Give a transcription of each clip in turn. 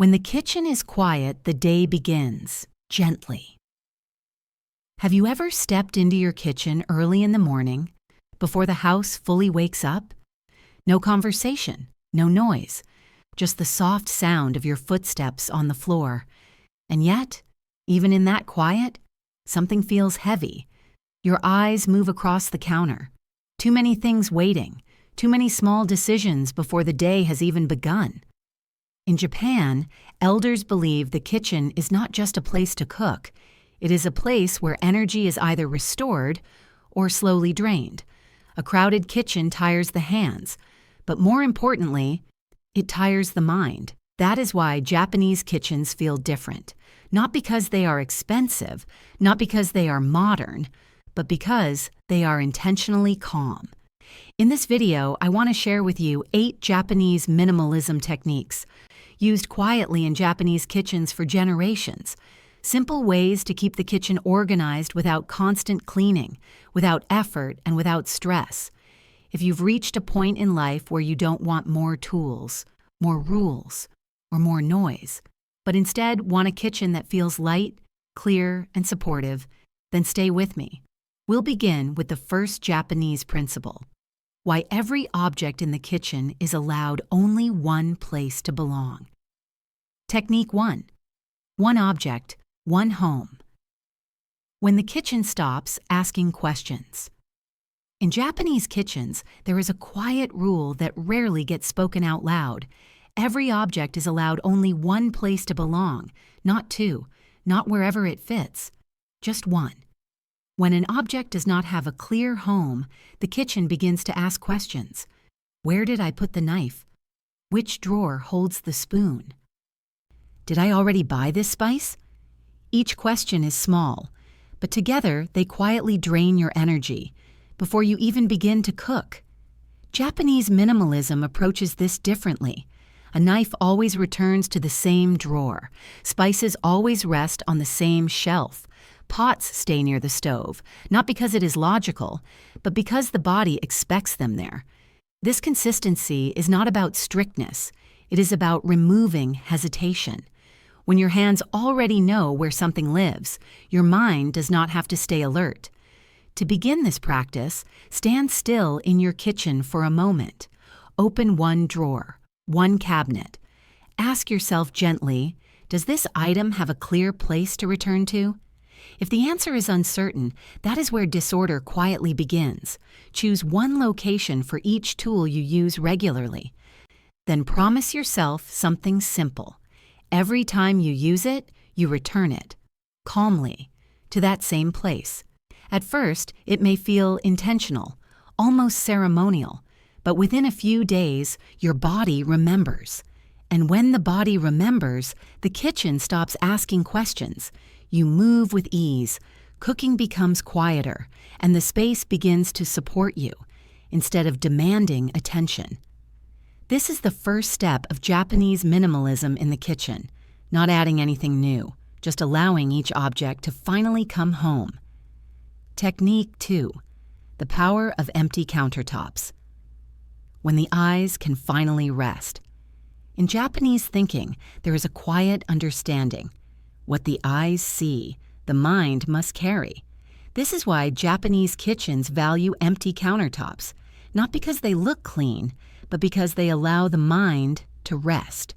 When the kitchen is quiet, the day begins, gently. Have you ever stepped into your kitchen early in the morning, before the house fully wakes up? No conversation, no noise, just the soft sound of your footsteps on the floor. And yet, even in that quiet, something feels heavy. Your eyes move across the counter. Too many things waiting, too many small decisions before the day has even begun. In Japan, elders believe the kitchen is not just a place to cook. It is a place where energy is either restored or slowly drained. A crowded kitchen tires the hands, but more importantly, it tires the mind. That is why Japanese kitchens feel different. Not because they are expensive, not because they are modern, but because they are intentionally calm. In this video, I want to share with you 8 Japanese minimalism techniques used quietly in Japanese kitchens for generations. Simple ways to keep the kitchen organized without constant cleaning, without effort, and without stress. If you've reached a point in life where you don't want more tools, more rules, or more noise, but instead want a kitchen that feels light, clear, and supportive, then stay with me. We'll begin with the first Japanese principle: why every object in the kitchen is allowed only one place to belong. Technique 1. One object, one home. When the kitchen stops asking questions. In Japanese kitchens, there is a quiet rule that rarely gets spoken out loud. Every object is allowed only one place to belong, not two, not wherever it fits, just one. When an object does not have a clear home, the kitchen begins to ask questions. Where did I put the knife? Which drawer holds the spoon? Did I already buy this spice? Each question is small, but together they quietly drain your energy before you even begin to cook. Japanese minimalism approaches this differently. A knife always returns to the same drawer. Spices always rest on the same shelf. Pots stay near the stove, not because it is logical, but because the body expects them there. This consistency is not about strictness. It is about removing hesitation. When your hands already know where something lives, your mind does not have to stay alert. To begin this practice, stand still in your kitchen for a moment. Open one drawer, one cabinet. Ask yourself gently, does this item have a clear place to return to? If the answer is uncertain, that is where disorder quietly begins. Choose one location for each tool you use regularly. Then promise yourself something simple. Every time you use it, you return it, calmly, to that same place. At first, it may feel intentional, almost ceremonial, but within a few days, your body remembers. And when the body remembers, the kitchen stops asking questions. You move with ease, cooking becomes quieter, and the space begins to support you, instead of demanding attention. This is the first step of Japanese minimalism in the kitchen, not adding anything new, just allowing each object to finally come home. Technique 2. The power of empty countertops. When the eyes can finally rest. In Japanese thinking, there is a quiet understanding. What the eyes see, the mind must carry. This is why Japanese kitchens value empty countertops, not because they look clean, but because they allow the mind to rest.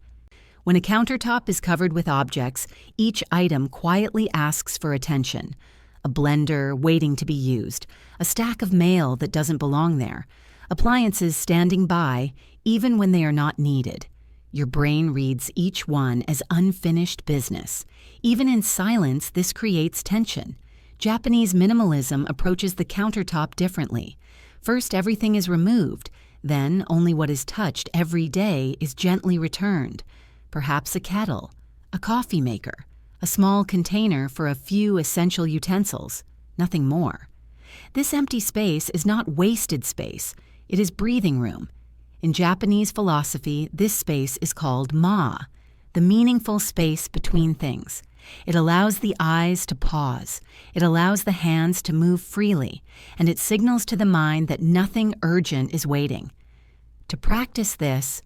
When a countertop is covered with objects, each item quietly asks for attention. A blender waiting to be used, a stack of mail that doesn't belong there, appliances standing by even when they are not needed. Your brain reads each one as unfinished business. Even in silence, this creates tension. Japanese minimalism approaches the countertop differently. First, everything is removed. Then, only what is touched every day is gently returned. Perhaps a kettle, a coffee maker, a small container for a few essential utensils, nothing more. This empty space is not wasted space. It is breathing room. In Japanese philosophy, this space is called ma, the meaningful space between things. It allows the eyes to pause. It allows the hands to move freely, and it signals to the mind that nothing urgent is waiting. To practice this,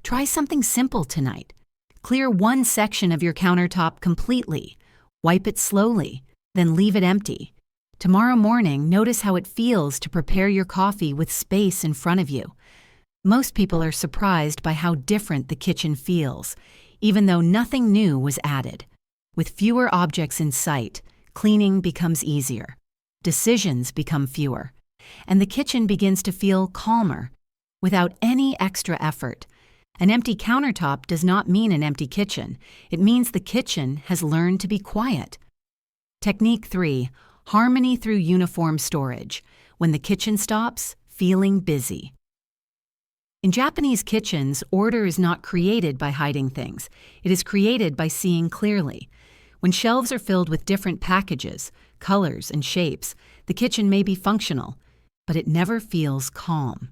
try something simple tonight. Clear one section of your countertop completely. Wipe it slowly, then leave it empty. Tomorrow morning, notice how it feels to prepare your coffee with space in front of you. Most people are surprised by how different the kitchen feels, even though nothing new was added. With fewer objects in sight, cleaning becomes easier. Decisions become fewer, and the kitchen begins to feel calmer, without any extra effort. An empty countertop does not mean an empty kitchen. It means the kitchen has learned to be quiet. Technique 3. Harmony through uniform storage. When the kitchen stops, feeling busy. In Japanese kitchens, order is not created by hiding things. It is created by seeing clearly. When shelves are filled with different packages, colors, and shapes, the kitchen may be functional, but it never feels calm.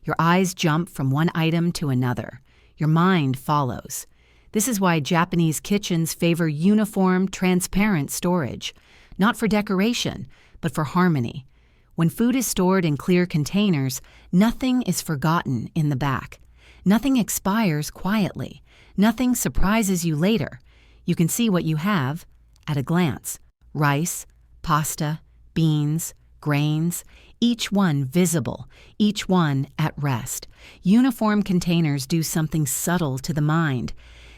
Your eyes jump from one item to another. Your mind follows. This is why Japanese kitchens favor uniform, transparent storage, not for decoration, but for harmony. When food is stored in clear containers, nothing is forgotten in the back. Nothing expires quietly. Nothing surprises you later. You can see what you have at a glance. Rice, pasta, beans, grains, each one visible, each one at rest. Uniform containers do something subtle to the mind.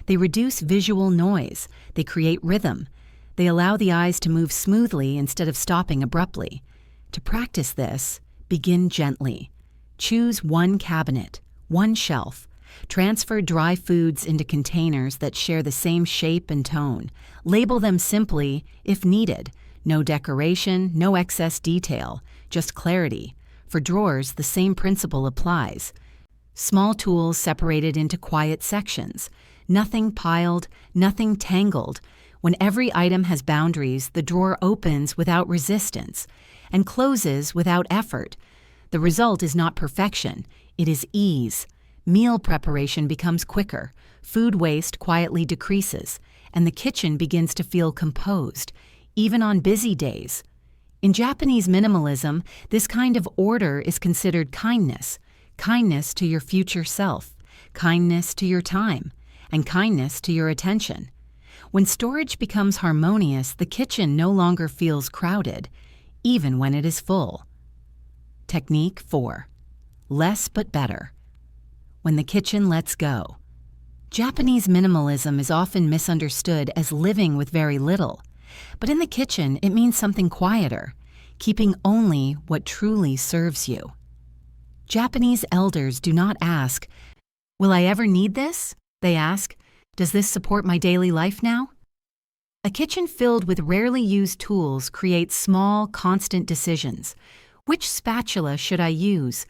They reduce visual noise. They create rhythm. They allow the eyes to move smoothly instead of stopping abruptly. To practice this, begin gently. Choose one cabinet, one shelf. Transfer dry foods into containers that share the same shape and tone. Label them simply, if needed. No decoration, no excess detail, just clarity. For drawers, the same principle applies. Small tools separated into quiet sections. Nothing piled, nothing tangled. When every item has boundaries, the drawer opens without resistance and closes without effort. The result is not perfection, it is ease. Meal preparation becomes quicker, food waste quietly decreases, and the kitchen begins to feel composed, even on busy days. In Japanese minimalism, this kind of order is considered kindness. Kindness to your future self, kindness to your time, and kindness to your attention. When storage becomes harmonious, the kitchen no longer feels crowded, even when it is full. Technique 4. Less but better. When the kitchen lets go. Japanese minimalism is often misunderstood as living with very little, but in the kitchen it means something quieter, keeping only what truly serves you. Japanese elders do not ask, "Will I ever need this?" They ask, "Does this support my daily life now?" A kitchen filled with rarely used tools creates small, constant decisions. Which spatula should I use?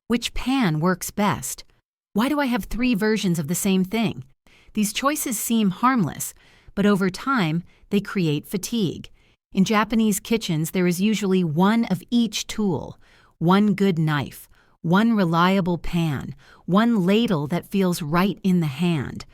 Which pan works best? Why do I have 3 versions of the same thing? These choices seem harmless, but over time, they create fatigue. In Japanese kitchens, there is usually one of each tool, one good knife, one reliable pan, one ladle that feels right in the hand.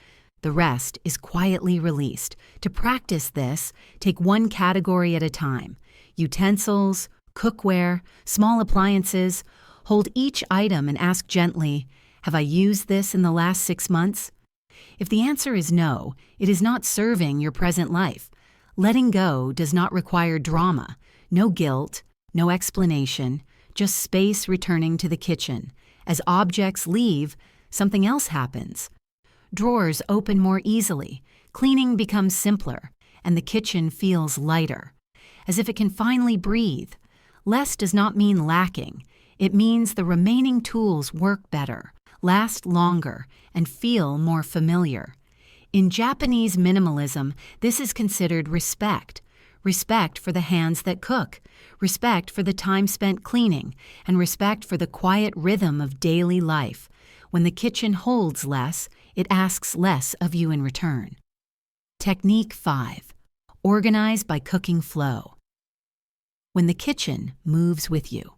The rest is quietly released. To practice this, take one category at a time. Utensils, cookware, small appliances. Hold each item and ask gently, "Have I used this in the last 6 months?" If the answer is no, it is not serving your present life. Letting go does not require drama, no guilt, no explanation, just space returning to the kitchen. As objects leave, something else happens. Drawers open more easily, cleaning becomes simpler, and the kitchen feels lighter, as if it can finally breathe. Less does not mean lacking. It means the remaining tools work better, last longer, and feel more familiar. In Japanese minimalism, this is considered respect. Respect for the hands that cook, respect for the time spent cleaning, and respect for the quiet rhythm of daily life. When the kitchen holds less, it asks less of you in return. Technique 5. Organize by cooking flow. When the kitchen moves with you.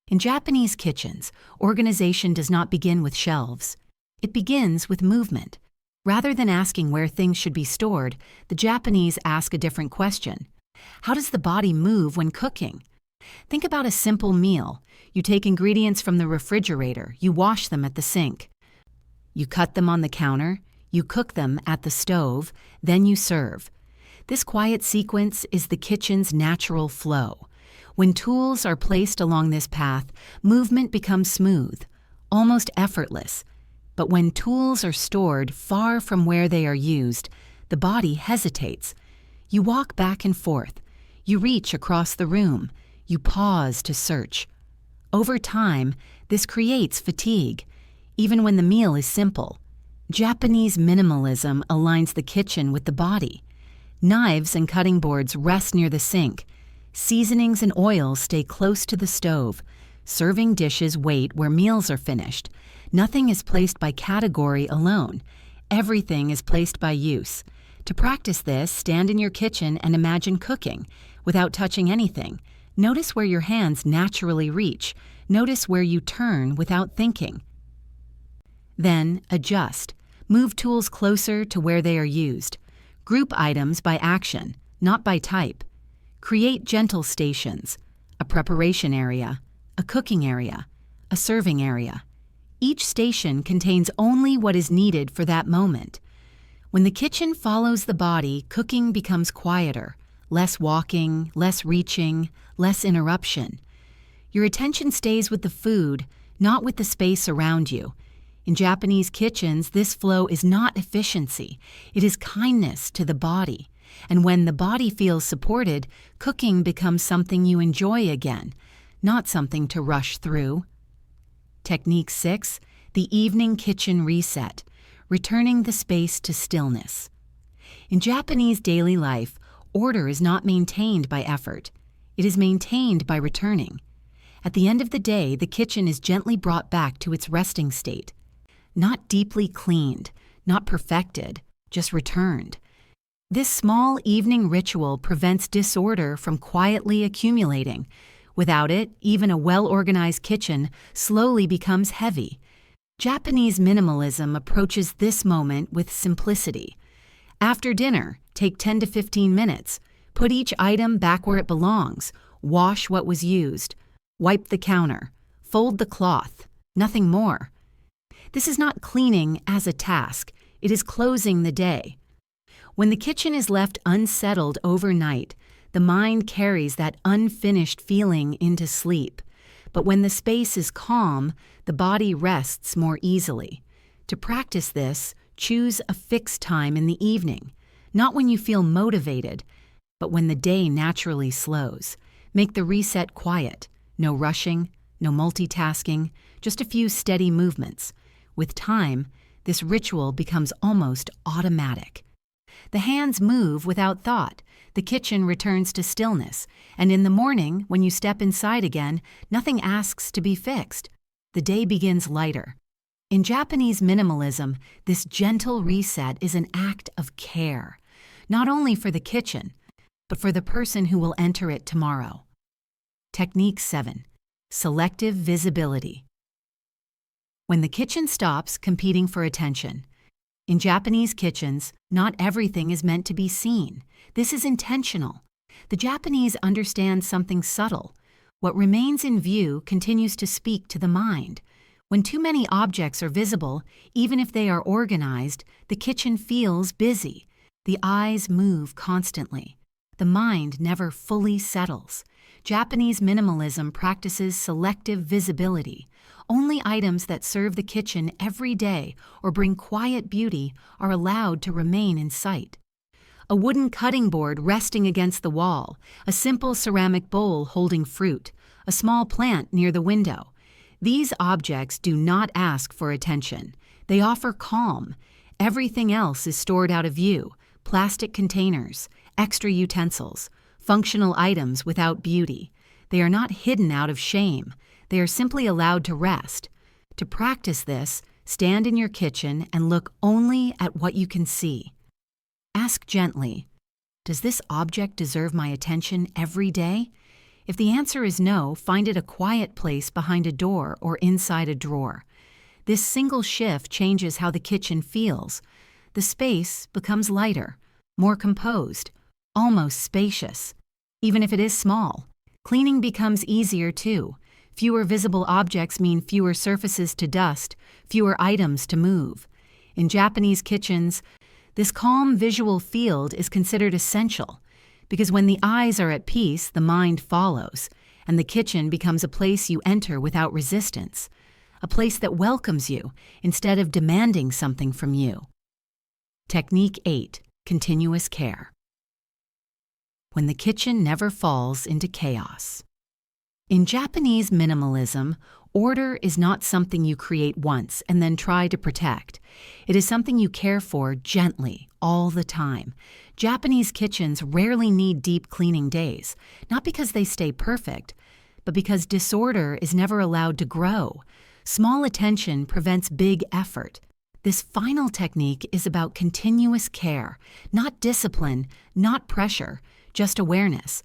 In Japanese kitchens, organization does not begin with shelves. It begins with movement. Rather than asking where things should be stored, the Japanese ask a different question. How does the body move when cooking? Think about a simple meal. You take ingredients from the refrigerator, you wash them at the sink. You cut them on the counter, You cook them at the stove, then you serve. This quiet sequence is the kitchen's natural flow. When tools are placed along this path, movement becomes smooth, almost effortless. But when tools are stored far from where they are used, the body hesitates. You walk back and forth. You reach across the room. You pause to search. Over time, this creates fatigue, even when the meal is simple. Japanese minimalism aligns the kitchen with the body. Knives and cutting boards rest near the sink. Seasonings and oils stay close to the stove. Serving dishes wait where meals are finished. Nothing is placed by category alone. Everything is placed by use. To practice this, stand in your kitchen and imagine cooking without touching anything. Notice where your hands naturally reach. Notice where you turn without thinking. Then, adjust. Move tools closer to where they are used. Group items by action, not by type. Create gentle stations, a preparation area, a cooking area, a serving area. Each station contains only what is needed for that moment. When the kitchen follows the body, cooking becomes quieter, less walking, less reaching, less interruption. Your attention stays with the food, not with the space around you. In Japanese kitchens, this flow is not efficiency. It is kindness to the body. And when the body feels supported, cooking becomes something you enjoy again, not something to rush through. Technique 6, the evening kitchen reset, returning the space to stillness. In Japanese daily life, order is not maintained by effort. It is maintained by returning. At the end of the day, the kitchen is gently brought back to its resting state. Not deeply cleaned, not perfected, just returned. This small evening ritual prevents disorder from quietly accumulating. Without it, even a well-organized kitchen slowly becomes heavy. Japanese minimalism approaches this moment with simplicity. After dinner, take 10 to 15 minutes. Put each item back where it belongs. Wash what was used. Wipe the counter. Fold the cloth. Nothing more. This is not cleaning as a task. It is closing the day. When the kitchen is left unsettled overnight, the mind carries that unfinished feeling into sleep. But when the space is calm, the body rests more easily. To practice this, choose a fixed time in the evening, not when you feel motivated, but when the day naturally slows. Make the reset quiet. No rushing, no multitasking, just a few steady movements. With time, this ritual becomes almost automatic. The hands move without thought. The kitchen returns to stillness. And in the morning, when you step inside again, nothing asks to be fixed. The day begins lighter. In Japanese minimalism, this gentle reset is an act of care, not only for the kitchen, but for the person who will enter it tomorrow. Technique 7. Selective visibility. When the kitchen stops competing for attention. In Japanese kitchens, not everything is meant to be seen. This is intentional. The Japanese understand something subtle. What remains in view continues to speak to the mind. When too many objects are visible, even if they are organized, the kitchen feels busy. The eyes move constantly. The mind never fully settles. Japanese minimalism practices selective visibility. Only items that serve the kitchen every day or bring quiet beauty are allowed to remain in sight. A wooden cutting board resting against the wall, a simple ceramic bowl holding fruit, a small plant near the window. These objects do not ask for attention. They offer calm. Everything else is stored out of view: plastic containers, extra utensils, functional items without beauty. They are not hidden out of shame. They are simply allowed to rest. To practice this, stand in your kitchen and look only at what you can see. Ask gently, does this object deserve my attention every day? If the answer is no, find it a quiet place behind a door or inside a drawer. This single shift changes how the kitchen feels. The space becomes lighter, more composed, almost spacious. Even if it is small, cleaning becomes easier too. Fewer visible objects mean fewer surfaces to dust, fewer items to move. In Japanese kitchens, this calm visual field is considered essential because when the eyes are at peace, the mind follows, and the kitchen becomes a place you enter without resistance, a place that welcomes you instead of demanding something from you. Technique 8. Continuous care. When the kitchen never falls into chaos. In Japanese minimalism, order is not something you create once and then try to protect. It is something you care for gently, all the time. Japanese kitchens rarely need deep cleaning days, not because they stay perfect, but because disorder is never allowed to grow. Small attention prevents big effort. This final technique is about continuous care, not discipline, not pressure, just awareness.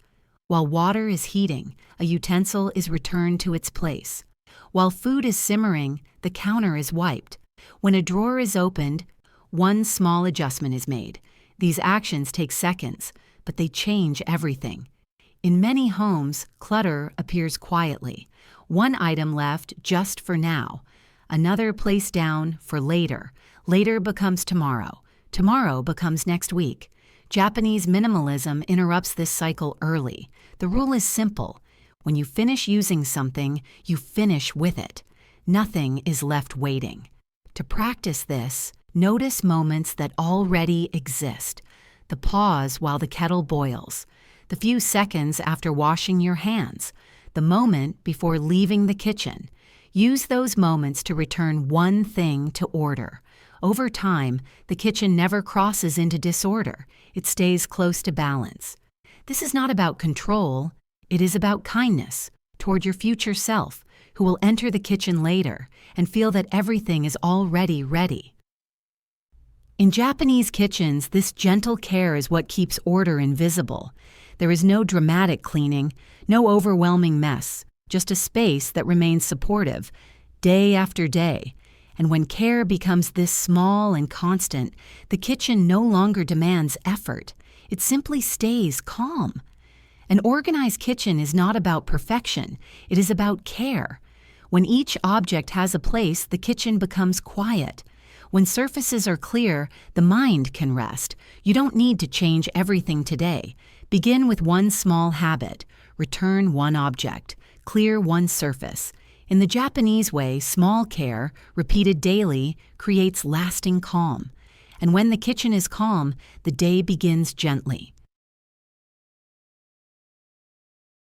While water is heating, a utensil is returned to its place. While food is simmering, the counter is wiped. When a drawer is opened, one small adjustment is made. These actions take seconds, but they change everything. In many homes, clutter appears quietly. One item left just for now. Another placed down for later. Later becomes tomorrow. Tomorrow becomes next week. Japanese minimalism interrupts this cycle early. The rule is simple. When you finish using something, you finish with it. Nothing is left waiting. To practice this, notice moments that already exist. The pause while the kettle boils. The few seconds after washing your hands. The moment before leaving the kitchen. Use those moments to return one thing to order. Over time, the kitchen never crosses into disorder. It stays close to balance. This is not about control. It is about kindness toward your future self, who will enter the kitchen later and feel that everything is already ready. In Japanese kitchens, this gentle care is what keeps order invisible. There is no dramatic cleaning, no overwhelming mess, just a space that remains supportive, day after day. And when care becomes this small and constant, the kitchen no longer demands effort. It simply stays calm. An organized kitchen is not about perfection. It is about care. When each object has a place, the kitchen becomes quiet. When surfaces are clear, the mind can rest. You don't need to change everything today. Begin with one small habit. Return one object. Clear one surface. In the Japanese way, small care, repeated daily, creates lasting calm. And when the kitchen is calm, the day begins gently.